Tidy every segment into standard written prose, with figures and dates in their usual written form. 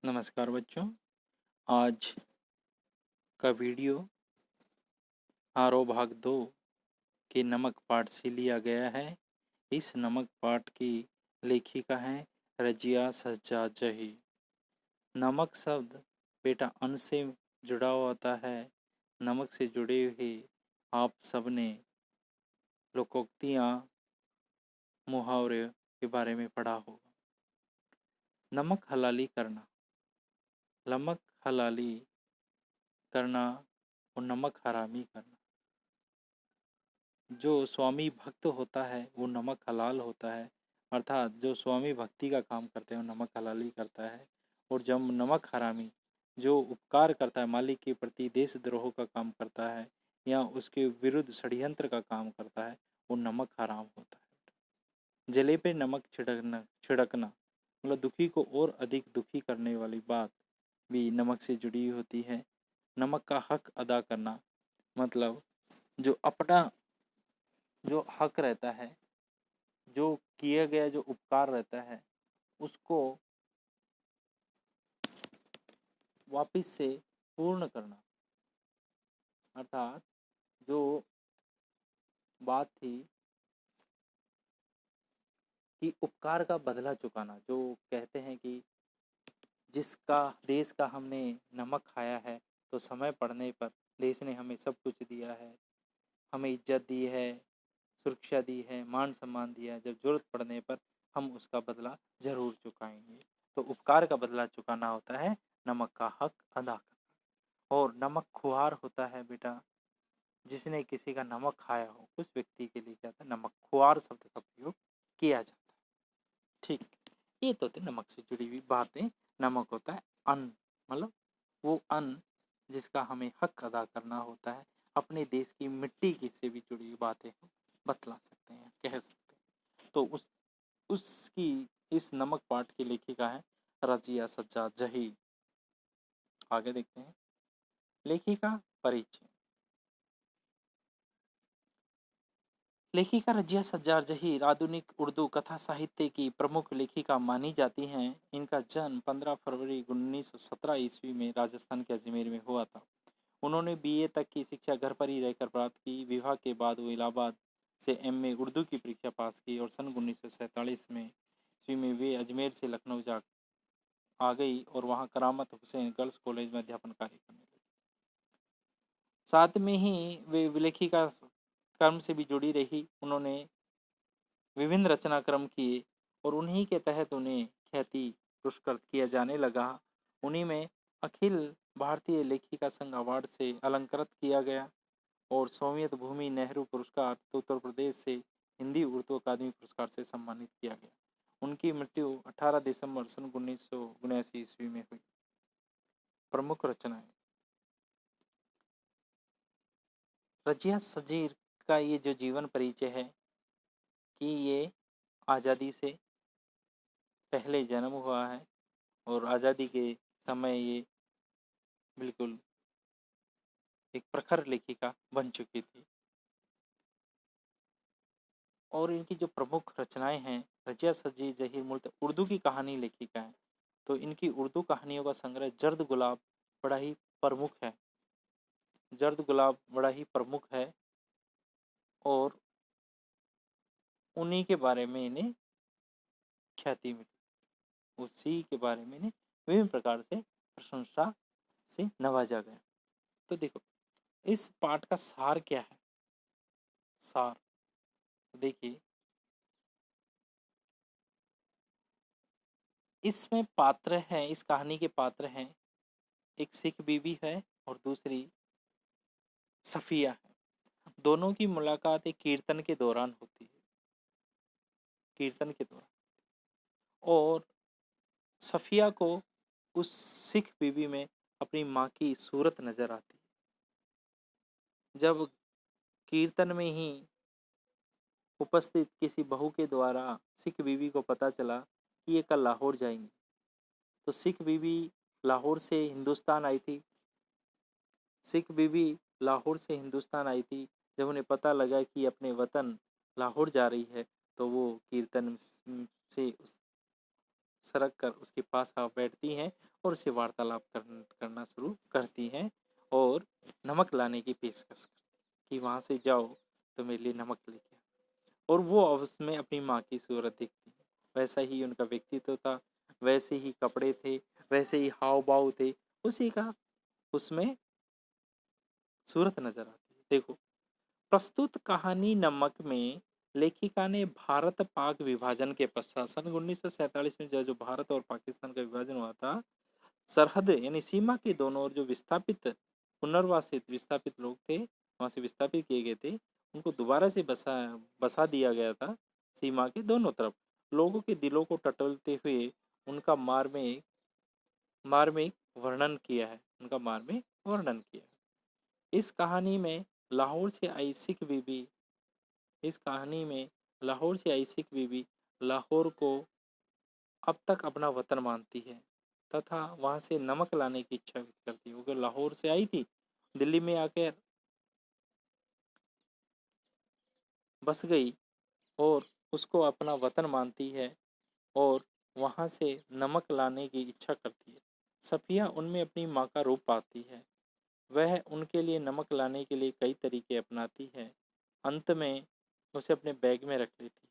नमस्कार बच्चों। आज का वीडियो आरोह भाग 2 के नमक पाठ से लिया गया है। इस नमक पाठ की लेखिका है रजिया सज्जाद जही। नमक शब्द बेटा अन्न से जुड़ा होता है। नमक से जुड़े हुए आप सबने लोकोक्तियाँ मुहावरे के बारे में पढ़ा होगा। नमक हलाली करना, नमक हलाली करना और नमक हरामी करना। जो स्वामी भक्त होता है वो नमक हलाल होता है, अर्थात जो स्वामी भक्ति का काम करते हैं वो नमक हलाली करता है। और जब नमक हरामी जो उपकार करता है, मालिक के प्रति देशद्रोह का काम करता है या उसके विरुद्ध षड्यंत्र का काम करता है, वो नमक हराम होता है। जले पे नमक छिड़कना मतलब दुखी को और अधिक दुखी करने वाली बात भी नमक से जुड़ी होती है। नमक का हक अदा करना मतलब जो अपना जो हक रहता है, जो किया गया जो उपकार रहता है, उसको वापिस से पूर्ण करना। अर्थात जो बात थी कि उपकार का बदला चुकाना, जो कहते हैं कि जिसका देश का हमने नमक खाया है तो समय पड़ने पर देश ने हमें सब कुछ दिया है, हमें इज्जत दी है, सुरक्षा दी है, मान सम्मान दिया है। जब जरूरत पड़ने पर हम उसका बदला जरूर चुकाएंगे। तो उपकार का बदला चुकाना होता है नमक का हक अदा करना। और नमक खुआर होता है बेटा जिसने किसी का नमक खाया हो, उस व्यक्ति के लिए क्या होता है, नमक खुआर शब्द का प्रयोग किया जाता है। ठीक, ये तो थे नमक से जुड़ी हुई बातें। नमक होता है अन्न, मतलब वो अन्न जिसका हमें हक अदा करना होता है। अपने देश की मिट्टी की से भी जुड़ी हुई बातें हम बतला सकते हैं, कह सकते हैं। तो उसकी इस नमक पाठ की लेखिका है रजिया सज्जाद जही। आगे देखते हैं। लेखिका परिचय। लेखिका रजिया सज्जाद जहीर आधुनिक उर्दू कथा साहित्य की प्रमुख लेखिका मानी जाती हैं। इनका जन्म 15 फरवरी 1917 ईस्वी में राजस्थान के अजमेर में हुआ था। उन्होंने बीए तक की शिक्षा घर पर ही रहकर प्राप्त की। विवाह के बाद वो इलाहाबाद से एमए उर्दू की परीक्षा पास की और सन 1947 में ईस्वी में वे अजमेर से लखनऊ जा आ गई और वहाँ करामत हुसैन गर्ल्स कॉलेज में अध्यापन कार्य करने लगी। साथ में ही वे लेखिका कर्म से भी जुड़ी रही। उन्होंने विभिन्न रचनाक्रम किए और उन्हीं के तहत उन्हें ख्याति पुरस्कृत किया जाने लगा। उन्हीं में अखिल भारतीय लेखिका संघ अवार्ड से अलंकृत किया गया और सोवियत भूमि नेहरू पुरस्कार तो उत्तर प्रदेश से हिंदी उर्दू अकादमी पुरस्कार से सम्मानित किया गया। उनकी मृत्यु 18 दिसंबर सन 1979 ईस्वी में हुई। प्रमुख रचनाएं। रजिया सजीर का ये जो जीवन परिचय है कि ये आज़ादी से पहले जन्म हुआ है और आज़ादी के समय ये बिल्कुल एक प्रखर लेखिका बन चुकी थी। और इनकी जो प्रमुख रचनाएं हैं, रजिया सजीर जहीर मूलतः उर्दू की कहानी लेखिका है। तो इनकी उर्दू कहानियों का संग्रह जर्द गुलाब बड़ा ही प्रमुख है। जर्द गुलाब बड़ा ही प्रमुख है और उन्हीं के बारे में इन्हें ख्याति मिली। उसी के बारे में इन्हें विभिन्न प्रकार से प्रशंसा से नवाजा गया। तो देखो इस पाठ का सार क्या है। सार देखिए, इसमें पात्र हैं, इस कहानी के पात्र हैं, एक सिख बीबी है और दूसरी सफिया है। दोनों की मुलाकात एक कीर्तन के दौरान होती है, कीर्तन के दौरान। और सफिया को उस सिख बीबी में अपनी माँ की सूरत नजर आती है। जब कीर्तन में ही उपस्थित किसी बहू के द्वारा सिख बीबी को पता चला कि ये कल लाहौर जाएंगी, तो सिख बीबी लाहौर से हिंदुस्तान आई थी। सिख बीबी लाहौर से हिंदुस्तान आई थी। जब उन्हें पता लगा कि अपने वतन लाहौर जा रही है तो वो कीर्तन से सरक कर उसके पास आ बैठती हैं और उसे वार्तालाप करना शुरू करती हैं और नमक लाने की पेशकश करती कि वहाँ से जाओ तो मेरे लिए नमक लेके आओ। और वो उसमें अपनी माँ की सूरत दिखती है। वैसा ही उनका व्यक्तित्व था, वैसे ही कपड़े थे, वैसे ही हाव भाव थे, उसी का उसमें सूरत नजर आती है। देखो, प्रस्तुत कहानी नमक में लेखिका ने भारत पाक विभाजन के पश्चात सन 1947 में जो भारत और पाकिस्तान का विभाजन हुआ था, सरहद यानी सीमा के दोनों ओर जो विस्थापित पुनर्वासित विस्थापित लोग थे, वहां से विस्थापित किए गए थे, उनको दोबारा से बसा बसा दिया गया था। सीमा के दोनों तरफ लोगों के दिलों को टटोलते हुए उनका मार्मिक वर्णन किया है, उनका मार्मिक वर्णन किया है। इस कहानी में लाहौर से आई सिख बीबी इस कहानी में लाहौर से आई सिख बीबी लाहौर को अब तक अपना वतन मानती है तथा वहां से नमक लाने की इच्छा व्यक्त करती है। वो लाहौर से आई थी, दिल्ली में आकर बस गई और उसको अपना वतन मानती है और वहां से नमक लाने की इच्छा करती है। सफिया उनमें अपनी माँ का रूप पाती है। वह उनके लिए नमक लाने के लिए कई तरीके अपनाती है। अंत में उसे अपने बैग में रख लेती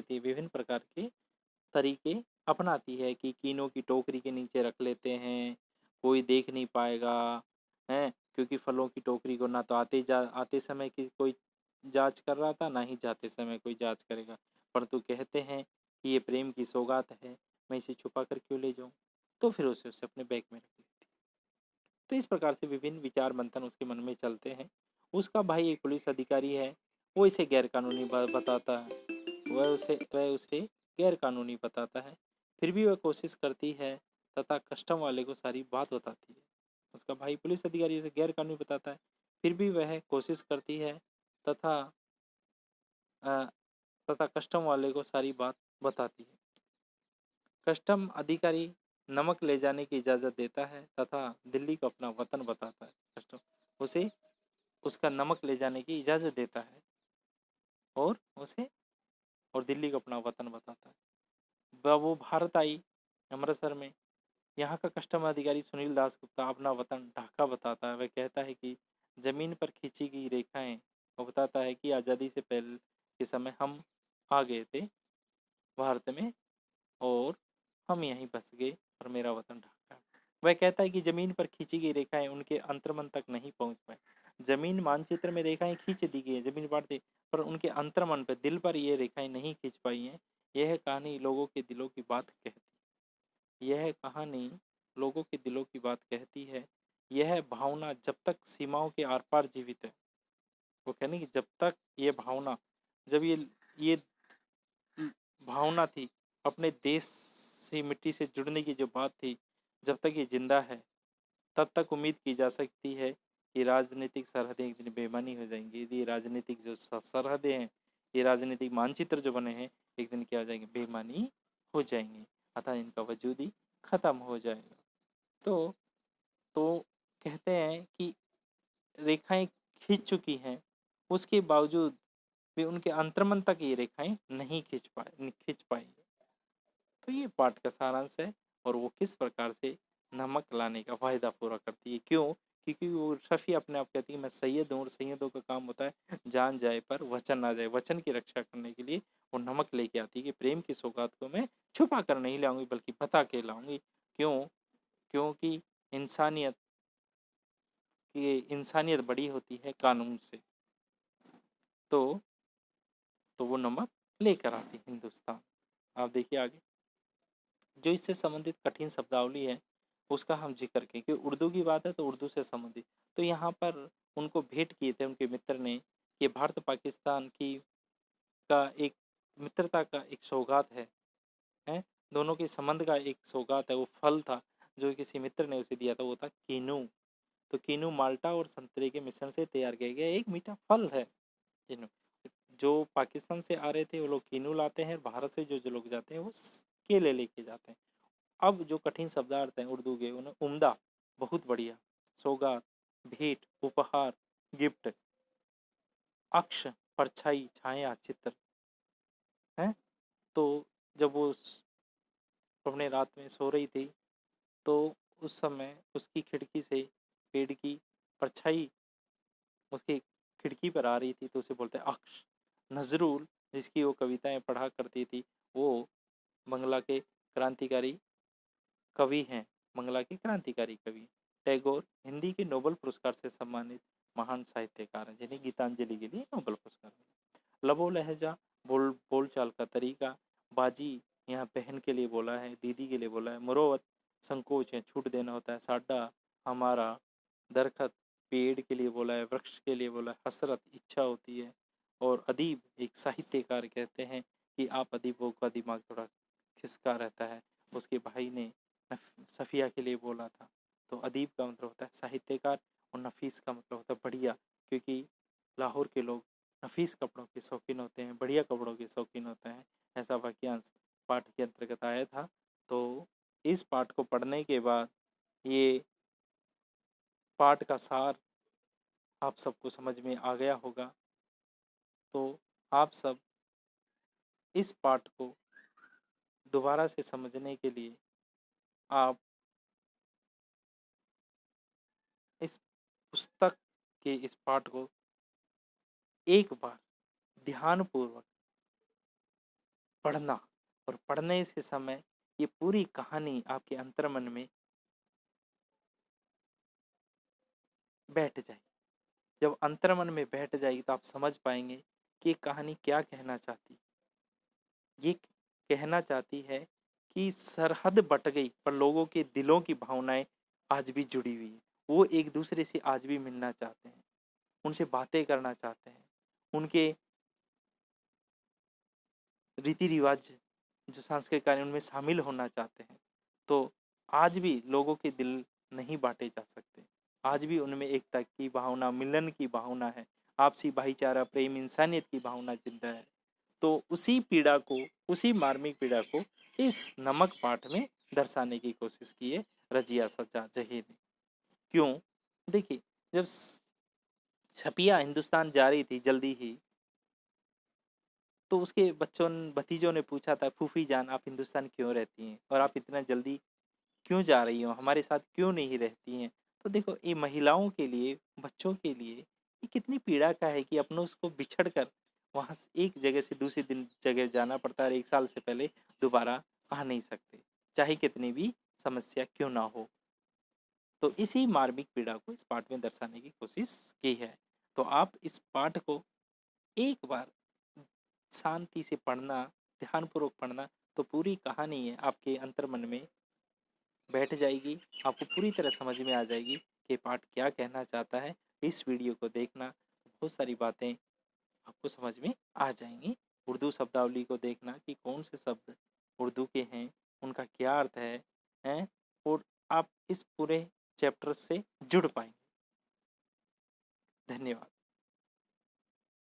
है। विभिन्न प्रकार के तरीके अपनाती है कि कीनों की टोकरी के नीचे रख लेते हैं, कोई देख नहीं पाएगा, हैं, क्योंकि फलों की टोकरी को ना तो आते समय की कोई जांच कर रहा था, ना ही जाते समय कोई जांच करेगा, परंतु कहते हैं कि ये प्रेम की सौगात है, मैं इसे छुपा कर क्यों ले जाऊं, तो फिर उसे अपने बैग में रख लेती है। तो इस प्रकार से विभिन्न विचार मंथन उसके मन में चलते हैं। उसका भाई एक पुलिस अधिकारी है, वो इसे गैर कानूनी बताता है, वह उसे गैर कानूनी बताता है, फिर भी वह कोशिश करती है तथा कस्टम वाले को सारी बात बताती है। उसका भाई पुलिस अधिकारी उसे गैर कानूनी बताता है, फिर भी वह कोशिश करती है तथा अ, तथा कस्टम वाले को सारी बात बताती है। कस्टम अधिकारी नमक ले जाने की इजाज़त देता है तथा दिल्ली को अपना वतन बताता है। कस्टम उसे उसका नमक ले जाने की इजाज़त देता है और उसे और दिल्ली को अपना वतन बताता है। वो भारत आई अमृतसर में। यहाँ का कस्टम अधिकारी सुनील दास गुप्ता अपना वतन ढाका बताता है। वह कहता है कि ज़मीन पर खींची गई रेखाएं, वो बताता है कि आज़ादी से पहले के समय हम आ गए थे भारत में और हम यहीं बस गए और मेरा वतन ढाका। वह कहता है कि ज़मीन पर खींची गई रेखाएं उनके अंतर्मन तक नहीं पहुंच पाए। ज़मीन मानचित्र में रेखाएं खींच दी गई है, ज़मीन बांट दी, पर उनके अंतर्मन पर, दिल पर ये रेखाएं नहीं खींच पाई हैं। यह कहानी लोगों के दिलों की बात कहती यह कहानी लोगों के दिलों की बात कहती है। यह भावना जब तक सीमाओं के आर पार जीवित है, वो कहने कि जब तक ये भावना, जब ये भावना थी, अपने देश से मिट्टी से जुड़ने की जो बात थी, जब तक ये जिंदा है तब तक उम्मीद की जा सकती है कि राजनीतिक सरहदें एक दिन बेमानी हो जाएंगी। यदि ये राजनीतिक जो सरहदें हैं, ये राजनीतिक मानचित्र जो बने हैं, एक दिन क्या हो जाएंगे, बेमानी हो जाएंगे, अतः इनका वजूद ही खत्म हो जाएगा। तो तो कहते हैं कि रेखाएं खींच चुकी हैं, उसके बावजूद भी उनके अंतर्मन तक ये रेखाएं नहीं खींच पाई। तो ये पाठ का सारांश है और वो किस प्रकार से नमक लाने का वायदा पूरा करती है। क्यों? क्योंकि वो शफी अपने आप कहती है मैं सैयद हूँ और सैयदों का काम होता है जान जाए पर वचन ना जाए। वचन की रक्षा करने के लिए वो नमक लेके आती है कि प्रेम की सौगात को मैं छुपा कर नहीं लाऊंगी बल्कि बता के लाऊंगी। क्यों? क्योंकि इंसानियत इंसानियत बड़ी होती है कानून से। तो वो नमक लेकर आती है हिंदुस्तान। आप देखिए आगे जो इससे संबंधित कठिन शब्दावली है उसका हम जिक्र करें कि उर्दू की बात है तो उर्दू से संबंधित। तो यहाँ पर उनको भेंट किए थे उनके मित्र ने कि भारत पाकिस्तान की का एक मित्रता का एक सौगात है, दोनों के संबंध का एक सौगात है। वो फल था जो किसी मित्र ने उसे दिया था, वो था कीनू। तो कीनू माल्टा और संतरे के मिश्रण से तैयार किया गया एक मीठा फल है। कीनू जो पाकिस्तान से आ रहे थे वो लोग कीनू लाते हैं, भारत से जो जो लोग जाते हैं वो केले लेके जाते हैं। अब जो कठिन शब्दार्थ हैं उर्दू के, उन्हें उम्दा, बहुत बढ़िया, सौगात, भेंट, उपहार, गिफ्ट, अक्ष, परछाई, छाया, चित्र है। तो जब वो अपने रात में सो रही थी, तो उस समय उसकी खिड़की से पेड़ की परछाई उसकी खिड़की पर आ रही थी, तो उसे बोलते अक्ष। नजरुल, जिसकी वो कविताएं पढ़ा करती थी, वो बंगला के क्रांतिकारी कवि हैं, बंगला के क्रांतिकारी कवि। टैगोर हिंदी के नोबेल पुरस्कार से सम्मानित महान साहित्यकार हैं, जिन्हें गीतांजलि के लिए नोबेल पुरस्कार मिला। लबो लहजा, बोलचाल का तरीका, बाजी यहाँ बहन के लिए बोला है, दीदी के लिए बोला है। मुरोवत, संकोच है, छूट देना होता है। साडा, हमारा। दरखत, पेड़ के लिए बोला है, वृक्ष के लिए बोला है। हसरत, इच्छा होती है। और अदीब, एक साहित्यकार कहते हैं कि आप अदीबों का दिमाग थोड़ा खिसका रहता है। उसके भाई ने सफ़िया के लिए बोला था। तो अदीब का मतलब होता है साहित्यकार, और नफीस का मतलब होता है बढ़िया, क्योंकि लाहौर के लोग नफीस कपड़ों के शौकीन होते हैं, बढ़िया कपड़ों के शौकीन होते हैं। ऐसा वाक्यांश पाठ के अंतर्गत आया था। तो इस पाठ को पढ़ने के बाद ये पाठ का सार आप सबको समझ में आ गया होगा। तो आप सब इस पाठ को दोबारा से समझने के लिए आप इस पुस्तक के इस पाठ को एक बार ध्यानपूर्वक पढ़ना, और पढ़ने से समय ये पूरी कहानी आपके अंतर्मन में बैठ जाएगी। जब अंतर्मन में बैठ जाएगी तो आप समझ पाएंगे कि ये कहानी क्या कहना चाहती। ये कहना चाहती है कि सरहद बट गई, पर लोगों के दिलों की भावनाएं आज भी जुड़ी हुई है। वो एक दूसरे से आज भी मिलना चाहते हैं, उनसे बातें करना चाहते हैं, उनके रीति रिवाज जो सांस्कृतिक कार्य उनमें शामिल होना चाहते हैं। तो आज भी लोगों के दिल नहीं बांटे जा सकते। आज भी उनमें एकता की भावना, मिलन की भावना है, आपसी भाईचारा, प्रेम, इंसानियत की भावना जिंदा है। तो उसी पीड़ा को, उसी मार्मिक पीड़ा को इस नमक पाठ में दर्शाने की कोशिश की है रजिया सज्जा जहीर ने। क्यों? देखिए, जब छपिया हिंदुस्तान जा रही थी जल्दी ही, तो उसके भतीजों ने पूछा था, फूफी जान आप हिंदुस्तान क्यों रहती हैं, और आप इतना जल्दी क्यों जा रही हो, हमारे साथ क्यों नहीं रहती हैं। तो देखो, ये महिलाओं के लिए, बच्चों के लिए ये कितनी पीड़ा का है कि अपनों को बिछड़ कर वहाँ से एक जगह से दूसरी दिन जगह जाना पड़ता है, 1 साल से पहले दोबारा आ नहीं सकते, चाहे कितनी भी समस्या क्यों ना हो। तो इसी मार्मिक पीड़ा को इस पाठ में दर्शाने की कोशिश की है। तो आप इस पाठ को एक बार शांति से पढ़ना, ध्यानपूर्वक पढ़ना, तो पूरी कहानी है आपके अंतर्मन में बैठ जाएगी। आपको पूरी तरह समझ में आ जाएगी कि पाठ क्या कहना चाहता है। इस वीडियो को देखना, बहुत सारी बातें आपको समझ में आ जाएंगी। उर्दू शब्दावली को देखना कि कौन से शब्द उर्दू के हैं, उनका क्या अर्थ है, और आप इस पूरे चैप्टर से जुड़ पाएंगे। धन्यवाद।